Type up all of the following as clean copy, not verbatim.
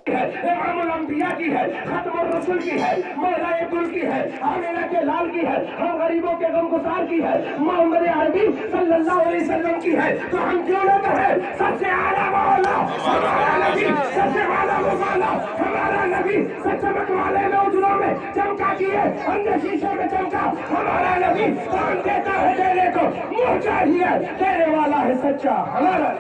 इमामुल अंबिया की है, खत्मुर रसूल की है, मौला कुल की है, आमिना के लाल की है, हम गरीबों के गमगुसार की है, मोहम्मद अरबी सल्लल्लाहु अलैहि वसल्लम की है। तो हम क्यों न कहें सबसे आला मौला हमारा नबी, सबसे आला मौला हमारा नबी, चमक वाले में उजलों में चमका किए, अंदर शीशे में चमका हमारा नबी। कौन देता है देने को, मुँह चाहिए, देने वाला है सच्चा हमारा।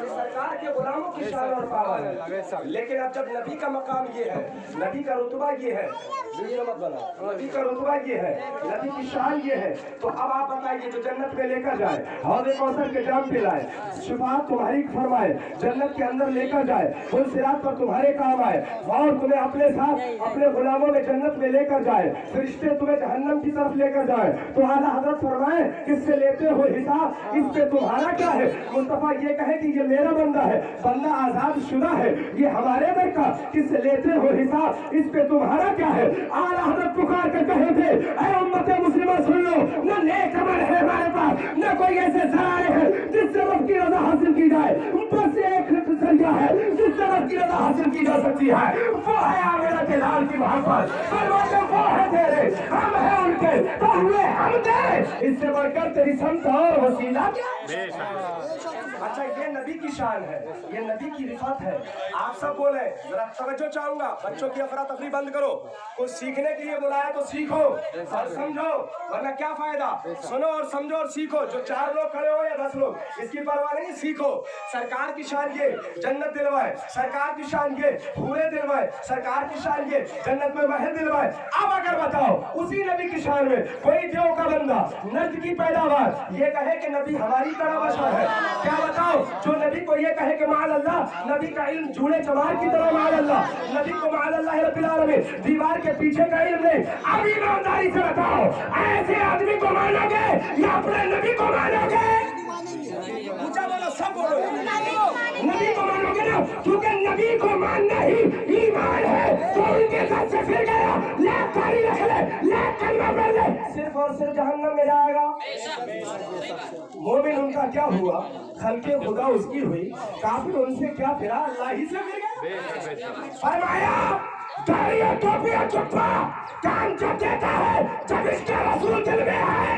सरकार के गुलामों की शान और पावर है, लेकिन अब जब नबी का मकाम ये है, नबी का रुतबा ये है, नबी का रुतबा ये है, नबी की शान ये है, तो अब आप बताइए जो जन्नत में लेकर जाए, हौज़े कौसर के जाम पिलाए, शिफाअत तुम्हारी फरमाए, जन्नत के अंदर लेकर जाए, पुल सिरात पर तुम्हारे काम आए, और तुम्हें अपने साथ अपने गुलामों में जन्नत में लेकर जाए, फरिश्ते तुम्हें जहन्नम की तरफ लेकर जाए, तो आला हज़रत फरमाए किससे लेते हो हिसाब, इस पे तुम्हारा क्या है। मुस्तफा ये कहे कि ये मेरा बंदा है, बंदा आजाद शुदा है, ये हमारे दर का, किससे लेते हो हिसाब, इस पे तुम्हारा क्या है। आला हज़रत पुकार कर कहे थे, ऐ उम्मत मुस्लिमा सुन लो, न नेक अमल है हमारे पास, न कोई ऐसे ज़राए हैं जिससे रब की रज़ा हासिल की जाए, बस एक जरिया है जिससे रब की रज़ा हासिल की जा सकती है, वो है आमिना के लाल की मोहब्बत। फरमाते वो है तेरे, हम हैं उनके, तो हुए हम तेरे, इससे बढ़कर तेरी समत और वसीला क्या। अच्छा ये नबी की शान है, ये नबी की रिफत है। आप सब बोले, जरा तवज्जो चाहूंगा, बच्चों की अफरा तफरी बंद करो, कुछ सीखने के लिए बुलाया तो सीखो और समझो, वरना क्या फायदा। सुनो और समझो और सीखो, जो 4 लोग खड़े हो या 10 लोग, इसकी परवाह नहीं, सीखो। सरकार की शान ये जन्नत दिलवाए, सरकार की शान ये पूरे दिलवाए, सरकार की शान ये जन्नत में महल दिलवाए। अब अगर बताओ उसी नबी की शान में कोई देव का बंदा, नर्द की पैदावार, ये कहे कि नबी हमारी तरह बशर है, क्या बताओ। जो नबी को ये कहे कि माल अल्लाह, नबी का इल्म जूड़े चमार की तरह माल अल्लाह, नबी को माल अल्लाह रब्बिल आलमीन, दीवार के पीछे का इल्म नहीं। अब ईमानदारी से बताओ, ऐसे आदमी को मानोगे या अपने नबी को मानोगे। ऊंचा बोलो, सब बोलो, नबी को मानोगे ना, क्योंकि नबी को मानना ही ईमान है। तो उनके साथ से फिर गया, लाख तारी रख ले, लाख कलमा पढ़ ले, सिर्फ और सिर्फ जहन्नम में जाएगा। मोमिन उनका क्या हुआ, खल्के खुदा उसकी हुई, काफिर उनसे क्या फिरा, अल्लाह ही से मिल गया। फरमाया दाढ़िया टोपिया चुप्पा काम जब देता है जब इसके रसूल दिल में है,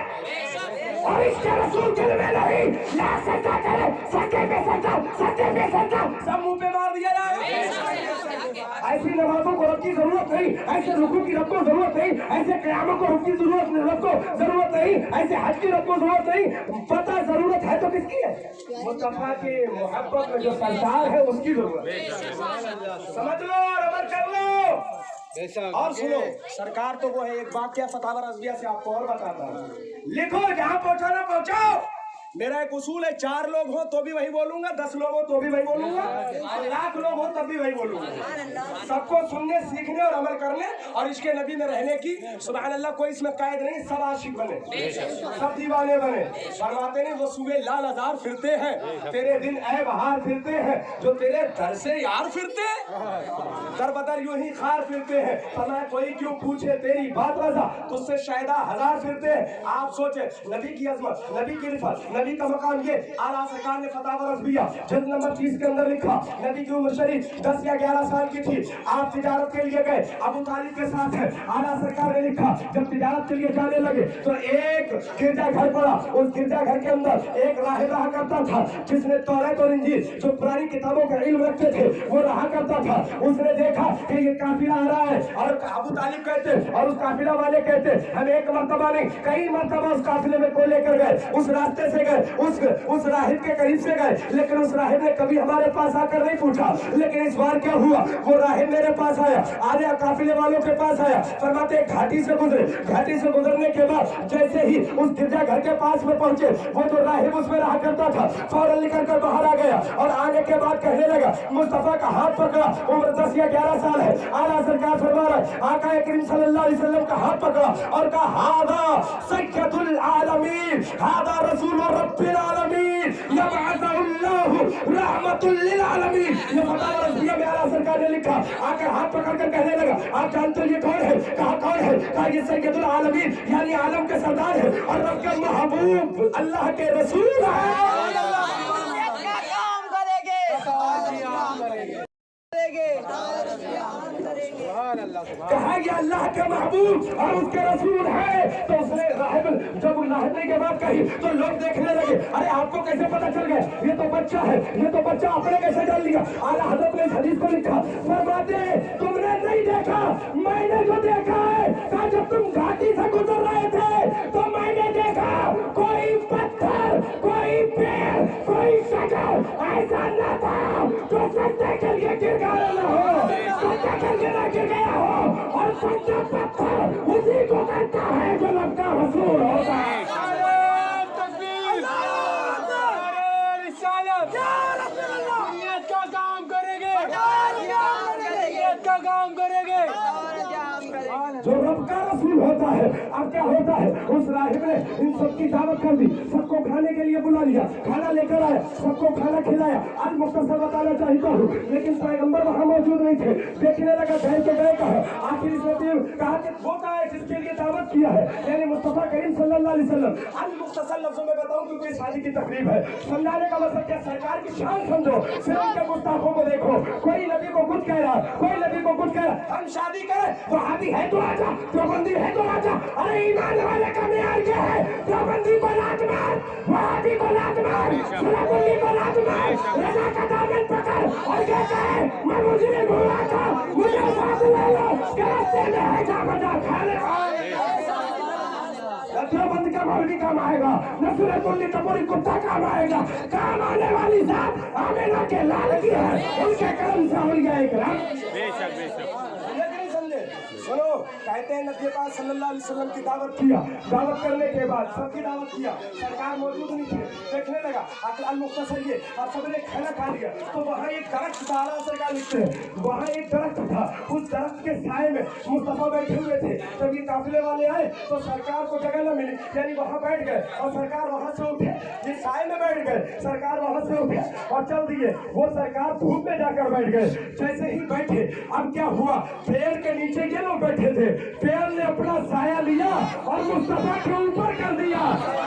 और इसके रसूल दिल में नहीं, ला सजदा करे, सजदे पे सजदा, सजदे पे सजदा, सब मुंह पे मार दिया जाए। ऐसी नमाजों को रब की जरूरत नहीं, ऐसे रुकू की रब को जरूरत नहीं, ऐसे क़यामों को रब की जरूरत नहीं, ऐसे हज की रब को जरूरत नहीं। पता जरूरत है तो किसकी है, मुस्तफा की मोहब्बत में जो सरदार है उसकी जरूरत है। समझ लो और अमल कर लो। और सुनो, सरकार तो वो है, एक वाक़या फतावा रज़विया से आपको और बताता हूँ, लिखो जहाँ पहुँचाना पहुँचाओ। मेरा एक उसूल है, 4 लोग हो तो भी वही बोलूंगा, 10 लोग हो तो भी वही बोलूंगा, और लाख लोग हो तब भी वही बोलूंगा। सबको सुनने, सीखने और अमल करने और इसके नबी में रहने की। सुभान अल्लाह, कोई इसमें कायद नहीं, सब आशिक बने, सब दीवाने बने। फरमाते नहीं वो सुबह लाल हजार फिरते हैं, तेरे दिन ऐ बहार फिरते हैं, जो तेरे दर से यार फिरते, दर बदर यूं ही खार फिरते हैं। फरमाया कोई क्यों पूछे तेरी बात रजा, तुझसे शायदा 1000 फिरते हैं। आप सोचे नबी की अजमत, नबी की रिफत, नबी का मकाम ये। आला सरकार ने फतावा रज़विया जल्द नंबर 30 के अंदर लिखा, नबी की उम्र शरीफ 10 या 11 साल की थी, आप तिजारत के लिए गए, अबू तालिब के साथ है। आला सरकार ने लिखा जब तिजारत के लिए जाने लगे तो एक गिरजा घर पड़ा, उस गिरजा घर के अंदर एक राहिब रहा करता था, जिसने तौरात और इंजील जो पुरानी किताबों का इल्म रखते थे वो रहा करता था। उसने देखा कि ये काफिला आ रहा है, और अबू तालिब कहते और उस काफिला वाले कहते हम एक मर्तबा नहीं कई मर्तबा उस काफिले में को लेकर गए, उस रास्ते से गए, उस राहिब के करीब से गए, लेकिन उस राहिब ने कभी हमारे पास आकर नहीं पूछा। लेकिन इस बार क्या हुआ, वो राहिब मेरे पास आया, आया काफिले वालों के पास आया। फरमाते घाटी से गुजरे, घाटी से गुजरने के बाद जैसे ही उस गिरजा घर के पास में पहुंचे, वो जो राहिब उसमें रहा करता था फौरन निकल कर बाहर आ गया, और आने के बाद कहने लगा, मुस्तफा का हाथ पकड़ा, उम्र 10 या 11 साल है। आला सरकार फरमा रहे, आका करीम सल्लल्लाहु अलैहि वसल्लम का हाथ पकड़ा और कहा हादा सय्यदुल आलमीन, हादा रसूल रब्बिल आलमीन, यबअसहुल्लाहु रहमतुल लिल आलमीन। ये फतावा रज़विया में आला सरकार ने लिखा। आकर हाथ पकड़ कर कहने लगा, आप जानते हो ये कौन है? कहा कौन है? कहा ये सय्यदुल आलमीन यानी आलम के सरदार है और रब के महबूब अल्लाह के रसूल है। کہا گیا اللہ کے محبوب اور اس کے رسول ہے، تو اس نے راہب جب لاہنے کے بعد کہی تو لوگ دیکھنے لگے، ارے آپ کو کیسے پتا چل گیا؟ یہ تو بچہ ہے، یہ تو بچہ آپ نے کیسے ڈال لیا؟ اعلیٰ حضرت نے اس حدیث کو لکھا، فرماتے ہیں تم نے نہیں دیکھا، میں نے جو دیکھا ہے، کہا جب تم گھاٹی سے گزر رہے تھے تو میں نے دیکھا کوئی پتھر، کوئی پیڑ، کوئی شجر ایسا نہ تھا جو سجدے کے لیے گر گیا نہ ہو، سجدے کے لیے نہ گر گیا ہو، اور سجدہ پتھر اسی کو کہتا ہے جو لگتا رسول ہوتا ہے۔ جو رب کا رسول ہوتا ہے، اب کیا ہوتا ہے؟ اس راہب نے ان سب کی دعوت کر دی، سب کو کھانے کے لیے بلا لیا، کھانا لے کر آیا، سب کو کھانا کھلایا۔ آج مختصر بتانا چاہتا ہوں، لیکن پیغمبر وہاں موجود نہیں تھے، دیکھنے لگا گئے کے گئے کہا، آخر اس نے کہا کہ وہ کہا ہے جس کے لیے دعوت کیا ہے، یعنی مصطفیٰ کریم صلی اللہ علیہ وسلم۔ آج مختصر لفظوں میں بتاؤں کیونکہ یہ شادی کی تقریب ہے، سمجھانے کا مطلب کیا؟ سرکار کی شان سمجھو، صرف ان کے گستاخوں کو دیکھو، کوئی نبی کو کچھ کہہ رہا، کوئی نبی کو کچھ کہہ رہا، ہم شادی کریں، وہابی ہے تو آجا، دیوبندی ہے تو آجا، ارے ایمان والے کا معیار کیا ہے؟ دیوبندی کو لات مار، وہابی کو لات مار، سلفی کو لات مار، رضا کا دامن پکڑ اور یہ کہے میں مجرم ہوا تھا، مجھے ساتھ لے لو کہ راستے میں ہے جا بجا کھانے والے۔ دیوبند کا مولوی کام آئے گا، نصرت اللہ کا پوری کتا کام آئے گا، کام آنے والی ذات آمینہ کے لال کی ہے، ان کے کرم سے اولیاء اکرام۔ بے شک بے شک سنو، کہتے ہیں نبی پاک صلی اللہ علیہ وسلم کی دعوت کیا، دعوت کرنے کے بعد سب کی دعوت کیا، سرکار موجود نہیں تھے، دیکھنے لگا المختصر یہ، اور سب نے کھانا کھا لیا تو وہاں ایک درخت تھا، سرکار لکھتے ہیں وہاں ایک درخت تھا، اس درخت کے سائے میں مصطفیٰ بیٹھے ہوئے تھے۔ جب یہ قافلے والے آئے تو سرکار کو جگہ نہ ملی، یعنی وہاں بیٹھ گئے اور سرکار وہاں سے اٹھے، یہ سائے میں بیٹھ گئے، سرکار وہاں سے اٹھے اور چل دیے، وہ سرکار دھوپ میں جا کر بیٹھ گئے۔ جیسے ہی بیٹھے اب کیا ہوا؟ پیڑ کے نیچے یہ لوگ بیٹھے تھے، پیڑ نے اپنا سایہ لیا اور مصطفیٰ کے اوپر کر دیا۔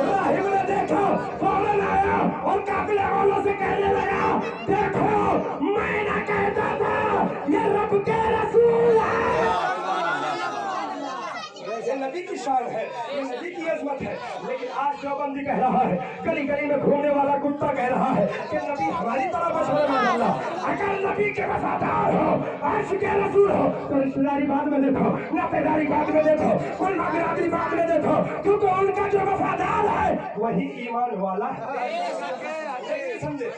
راہب نے دیکھا، فوراً آیا اور قافلے والوں سے کہنے لگا دیکھو میں نہ کہتا تھا یہ رب کے رسول ہے۔ یہ نبی کی شان ہے، یہ نبی کی عظمت ہے، لیکن آج دیوبندی کہہ رہا ہے، گلی گلی میں گھومنے والا کتا کہہ رہا ہے کہ نبی ہماری طرح بشر ہے۔ اللہ اگر نبی کے وفادار ہو، عاشق رسول ہو تو رشتہ داری بعد میں دیکھو، ناطے داری بعد میں دیکھو، علماء برادری بعد میں دیکھو، کیونکہ ان کا جو وفادار ہے وہی ایمان والا ہے۔ سمجھے؟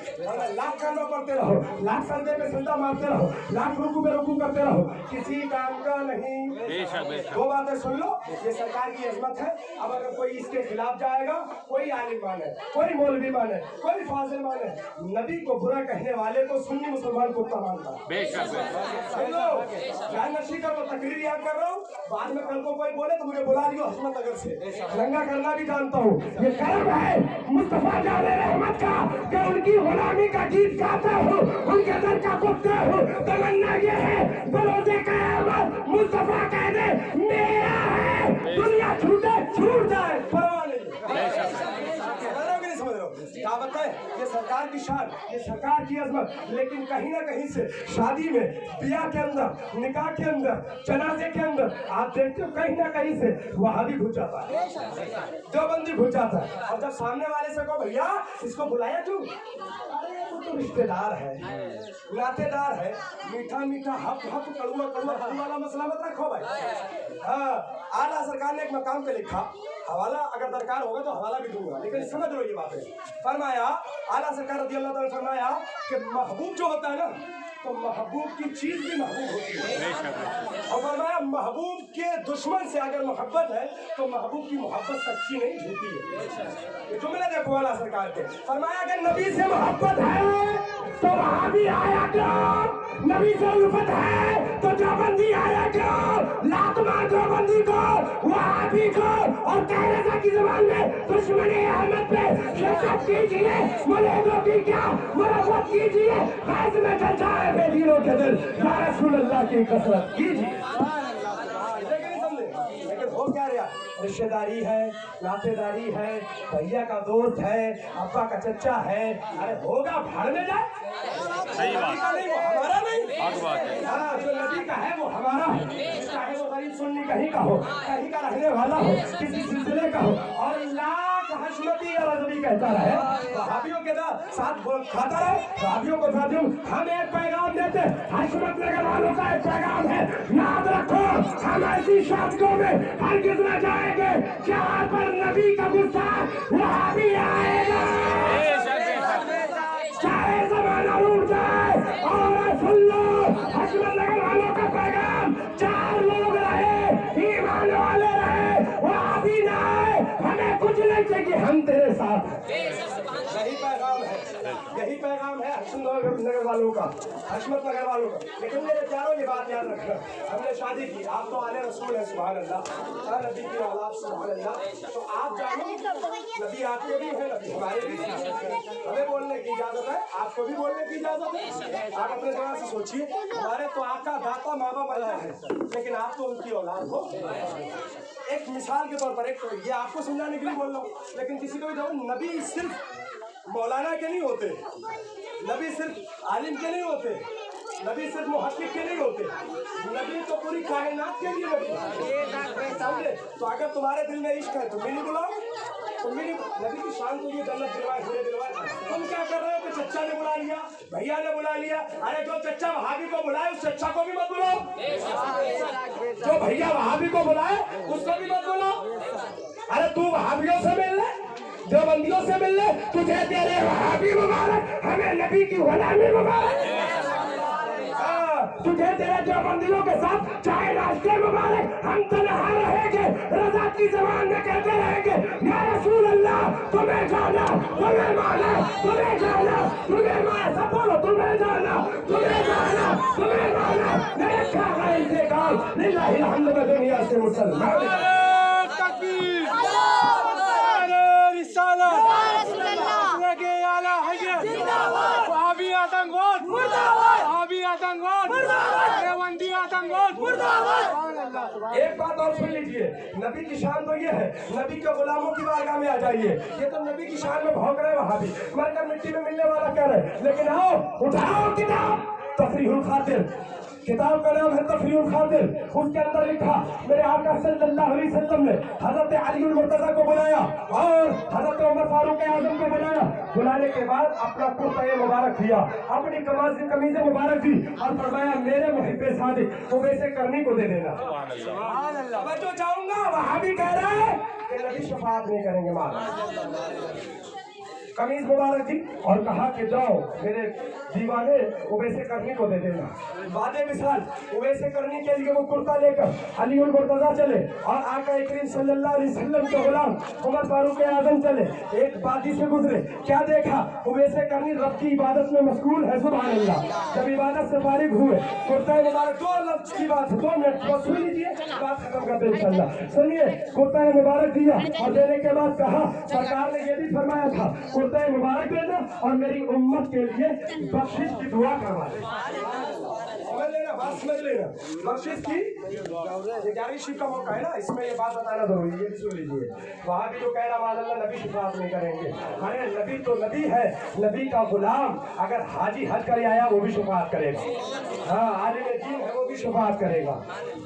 لاکھ کانوں پڑھتے رہو، لاکھ سجدے پہ سجدہ مارتے رہو، لاکھ رکوع پہ رکوع کرتے رہو، کسی کام کا نہیں۔ دو باتیں سن لو، یہ سرکار کی عظمت ہے۔ اب اگر کوئی اس کے خلاف جائے گا، کوئی عالم مانے، کوئی مولوی مانے، کوئی فاضل مانے، نبی کو برا کہنے والے کو سنی مسلمان کتا مانتا ہے۔ سن لو، جان نشی کا تو تقریر یاد کر رہا ہوں، بعد میں کل کو کوئی بولے تو مجھے بلا دیو حسمت نگر سے، ننگا کرنا بھی جانتا ہوں۔ یہ کرم ہے مصطفیٰ جان رحمت کا کہ ان کی غلامی کا گیت گاتا ہوں، ان کے در کا کتا ہوں۔ تمنا یہ ہے بروز قیامت مصطفیٰ کہہ دے میرا ہے، دنیا چھوٹے چھوٹ جائے پرواہ نہیں۔ دعوت ہے، یہ سرکار کی شان، یہ سرکار کی عظمت، لیکن کہیں نہ کہیں سے شادی میں، بیاہ کے اندر، نکاح کے اندر، جنازے کے اندر آپ دیکھتے ہو کہیں نہ کہیں سے وہابی گھس جاتا ہے، دیوبندی گھس جاتا ہے۔ اور جب سامنے والے سے کہو بھیا اس کو بلایا کیوں؟ ارے وہ تو رشتے دار ہے، ناطے دار ہے، میٹھا میٹھا ہپ ہپ کڑوا کڑوا والا مسئلہ مت رکھو بھائی۔ ہاں، اعلیٰ سرکار نے ایک مقام پہ لکھا، حوالہ اگر درکار ہوگا تو حوالہ بھی دوں گا، لیکن سمجھ لو یہ باتیں۔ فرمایا اعلیٰ سرکار رضی اللہ تعالیٰ نے فرمایا کہ محبوب جو ہوتا ہے نا تو محبوب کی چیز بھی محبوب ہوتی ہے، اور فرمایا محبوب کے دشمن سے اگر محبت ہے تو محبوب کی محبت سچی نہیں جھوٹی ہے۔ یہ جملے دیکھو اعلیٰ سرکار کے، فرمایا اگر نبی سے محبت ہے تو وہاں بھی آیا کرو، نبی سے الفت ہے تو دیوبندی آیا کرو، لات مار دیوبندی کو، وہابی کو، اور تیرے کی زبان میں دشمن احمد پہ شفقت کیجیے، ملیدوں کی کیا مرحمت کیجیے، خیز میں چل جائے بے دینوں کے دل، یا رسول اللہ کی کثرت کیجیے۔ لیکن ہو کیا رہا؟ رشتہ داری ہے، ناطے داری ہے، بھیا کا دوست ہے، ابا کا چچا ہے، ارے ہوگا بھاڑ میں جائے، نہیں وہ ہمارا نہیں، हाँ, जो नबी का है वो हमारा है, चाहे वो गरीब सुन्नी कहीं का हो, कहीं का रहने वाला हो, किसी सिलसिले का हो, और लाख हशमती या रज़वी कहता रहे, वहाबियों के साथ खाता रहे, वहाबियों को साथियों हम एक पैगाम देते, हशमत नगर वालों का एक पैगाम है, याद रखो हम ऐसी शादियों में हरगिज़ न जाएंगे जहाँ पर नबी का गुस्सा वहाबी आएगा, चाहे ज़माना रूठ जाए। और सुन लो हशमत नगर वालों का पैगाम, चार लोग रहे ईमान वाले रहे, वहाबी ना आए, हमें कुछ नहीं चाहिए, हम तेरे साथ हैं। यही पैगाम है, यही पैगाम है हशमत नगर वालों का, हशमत नगर वालों का। लेकिन मेरे प्यारों ये बात याद रखना, हमने शादी की, आप तो आले रसूल हैं, सुभान अल्लाह, नबी की औलाद, सुभान अल्लाह, तो आप जानो नबी आपके भी है, नबी हमारे भी हैं, हमें बोलने की इजाजत है, आपको भी बोलने की इजाजत है। आप अपने जगह से सोचिए, हमारे तो आका दाता माँ बाप अलग है, लेकिन आप तो उनकी औलाद हो। एक मिसाल के तौर पर, एक तो ये आपको समझाने के लिए बोल रहा हूँ, लेकिन किसी को भी देखो, नबी सिर्फ मौलाना के नहीं होते, नबी सिर्फ आलिम के नहीं होते, नबी सिर्फ मुहक्किक के नहीं होते, नबी तो पूरी कायनात के लिए नबी समझे। तो अगर तुम्हारे दिल में इश्क है तो नहीं बुलाओ, तुम भी नबी की शान को ये जन्नत दिलवाए, हुए दिलवाए, तुम क्या कर रहे हो कि चचा ने बुला लिया, भैया ने बुला लिया, अरे जो चचा वहाबी को बुलाए उस चचा को भी मत बुलाओ, जो भैया वहाबी को बुलाए उसको भी मत बुलाओ। अरे तू वहाबियों से मिल ले, जो बंदियों से मिल ले, तुझे तेरे वहाबी मुबारक, हमें नबी की गुलामी मुबारक, तुझे तेरे जो बंदियों के साथ चाहे रास्ते मुबारक, हम तन्हा रहेंगे, रजा की जबान में कहते रहेंगे या रसूल अल्लाह, तुम्हें जाना, तुम्हें माना, तुम्हें जाना, तुम्हें माना, सब बोलो, तुम्हें जाना, तुम्हें जाना, तुम्हें माना, नहीं रखा है इसे काम, लिल्लाहिल हम्द व दुनिया से मुसलमान। एक बात और सुन लीजिए, नबी की शान तो ये है, नबी के गुलामों की बारगाह में आ जाइए, ये तो नबी की शान में भौंक रहे वहाबी, मरकर मिट्टी में मिलने वाला कह रहे, लेकिन आओ उठाओ किताब तफरीहुल खातिर, किताब का नाम है तफरीहुल खातिर, उसके अंदर लिखा मेरे आका सल्लल्लाहु अलैहि वसल्लम ने हजरत अली मुर्तजा को बुलाया और हजरत उमर फारूक आजम को बुलाया, बुलाने के बाद अपना कुर्ता मुबारक दिया, अपनी कमीज मुबारक दी और फरमाया मेरे मुहिब्बे सादिक उवैसे करनी को दे देना। मैं जो चाहूंगा वहां भी कह रहा है कि नबी शफाअत नहीं करेंगे, मां कमीज मुबारक दी और कहा कि जाओ मेरे दीवाने उवैसे करनी को दे देना। वादे मिसाल उवैसे करनी के लिए वो कुर्ता लेकर अली उल मुर्तजा चले और आका करीम सल्लल्लाहु अलैहि वसल्लम के गुलाम उमर फारूक आजम चले, एक वादी से गुजरे, क्या देखा उवैसे करनी रब की इबादत में मशगूल है, सुभान अल्लाह। जब इबादत से फारिग हुए कुर्ता मुबारक, दो लफ्ज की बात, 2 मिनट बस सुन लीजिए, बात खत्म करते इंशाअल्लाह। सुनिए, कुर्ता मुबारक दिया और देने के बाद कहा सरकार ने ये भी फरमाया था कुर्ता मुबारक देना और मेरी उम्मत के लिए बख्शिश की दुआ करवा देना। समझ लेना, बात समझ लेना, बख्शिश की 11वीं शिफ्ट का मौका है ना, इसमें ये बात बताना जरूरी है, ये भी सुन लीजिए। वहाँ भी जो कह रहा मान अल्लाह नबी शफाअत नहीं करेंगे, अरे नबी तो नबी है, नबी का गुलाम अगर हाजी हज कर आया वो भी शफाअत करेगा, हाँ आलिम दीन है वो भी शफाअत करेगा,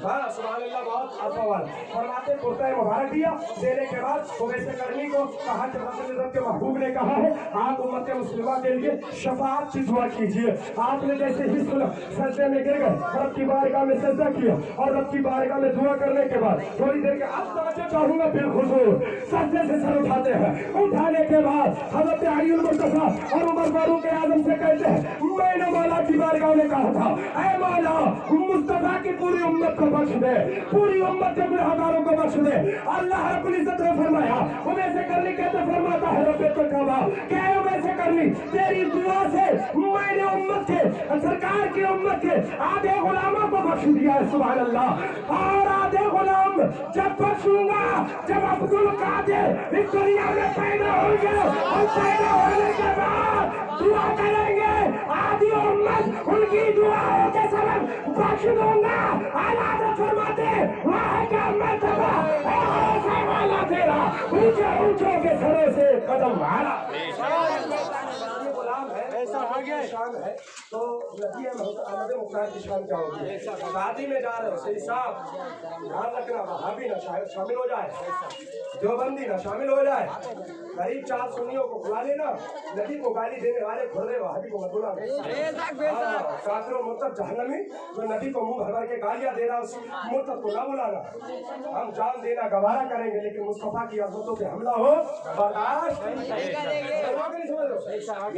हाँ सुभान अल्लाह। बहुत अफवाल फरमाते कुर्ता मुबारक दिया, देने के बाद उवैसे करनी को कहा कि रसूल के महबूब ने कहा है आप उम्मत मुस्लिमा के लिए शफाअत की दुआ कीजिए। आपने जैसे ही सुना सजदे में गिर गए, रब की बारगाह में सजदा किया और रब की बारगाह में दुआ करने के बाद थोड़ी देर के अब तवज्जो चाहूंगा बिलखुसूस सजदे से सर उठाते हैं, उठाने के बाद हजरत अली मुर्तजा और उमर फारूक आजम से कहते हैं मैंने मौला की बारगाह में कहा था ऐ मौला मुस्तफा की पूरी उम्मत को बख्श दे, पूरी उम्मत के गुनहगारों को बख्श दे। अल्लाह रब्बुल इज्जत ने फरमाया वैसे करनी कहते फरमाता है रब्बे तो कहा क्या है वैसे करनी तेरी दुआ से मैंने उम्मत के सरकार की उम्मत के आधे गुलामों को बख्श दिया है, सुभान अल्लाह। और आधे गुलाम जब बख्शूंगा जब अब्दुल कादिर इस दुनिया में पैदा होंगे और पैदा होने के बाद दुआ करेंगे, आधी उम्मत उनकी दुआओं के सबब बख्श दूंगा। आला फरमाते वाह क्या मर्तबा है वाला तेरा ऊंचे ऊंचों के सरों से कदम मारा। गुलाम है, शान है, तो नबी अहमद मुख्तार की शान क्या होगी? शादी में जा रहे हो सही साहब, ध्यान रखना, वहाबी ना शामिल हो जाए, देवबंदी ना शामिल हो जाए, करीब 4 सुन्नियों को बुला लेना, नबी को गाली देने वाले खुर्रे वहाबी को मत बुलाना। काफिरों मुर्तद जहन्नमी जो नबी को मुंह भर के गालियां दे रहा उस मुर्तद को ना बुलाना। हम जान देना गवारा करेंगे, लेकिन मुस्तफा की अज़मतों पे हमला हो बर्दाश्त नहीं करेंगे।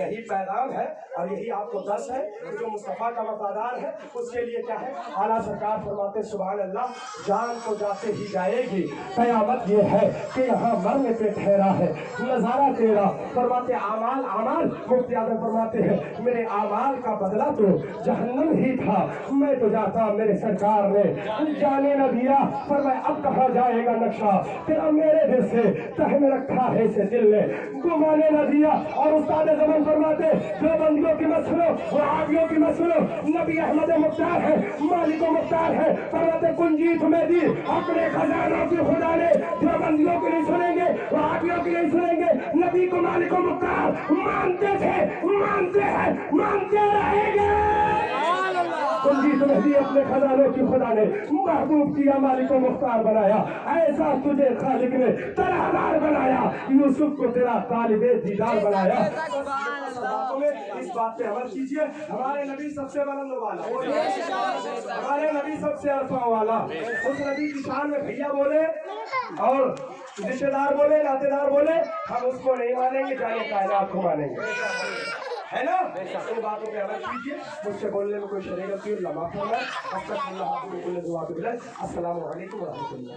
यही पैगाम है और यही आपको दर्स है कि जो मुस्तफा का वफादार है उसके लिए क्या है। आला सरकार फरमाते सुभान अल्लाह, जान तो जाते ही जाएगी, कयामत ये है कि यहाँ मरने पे ठहरा है नजारा तेरा। फरमाते आमाल आमाल, मुफ्ती आजम फरमाते हैं मेरे आमाल का बदला तो जहन्नम ही था, मैं तो जाता मेरे सरकार ने जाने न दिया। फरमाए अब कहाँ जाएगा नक्शा तेरा, मेरे दिल से तह में रखा है इसे दिल ने घुमाने न दिया। और उस्ताद ज़मान फरमाते जो बंदियों की मत सुनो, वहाबियों की मत सुनो, नबी अहमद मुख्तार है, मालिक मुख्तार है। फरमाते कुंजी तुम्हें दी अपने खजानों की खुदा ने, जो बंदियों की नहीं सुनेंगे, वहाबियों की नहीं सुनेंगे, नबी को मालिक मुख्तार मानते थे, मानते हैं, मानते रहेंगे। कुंजी तुम्हें दी अपने खजानों की खुदा ने, महबूब किया मालिक मुख्तार बनाया, ऐसा तुझे खालिक ने तरादार बनाया, यूसुफ को तेरा तालिबे दीदार बनाया। इस बात पे अमल कीजिए। हमारे नबी सबसे बुलंद वाला, हमारे नबी सबसे अरफा वाला, उस नबी की शान में भैया बोले और रिश्तेदार बोले, नातेदार बोले, हम उसको नहीं मानेंगे, जाने कायनात को मानेंगे, है ना। इन बातों पे अमल कीजिए। मुझसे बोलने में कोई शरीक गलती माफ होगा। अस्सलाम वालेकुम व रहमतुल्लाह।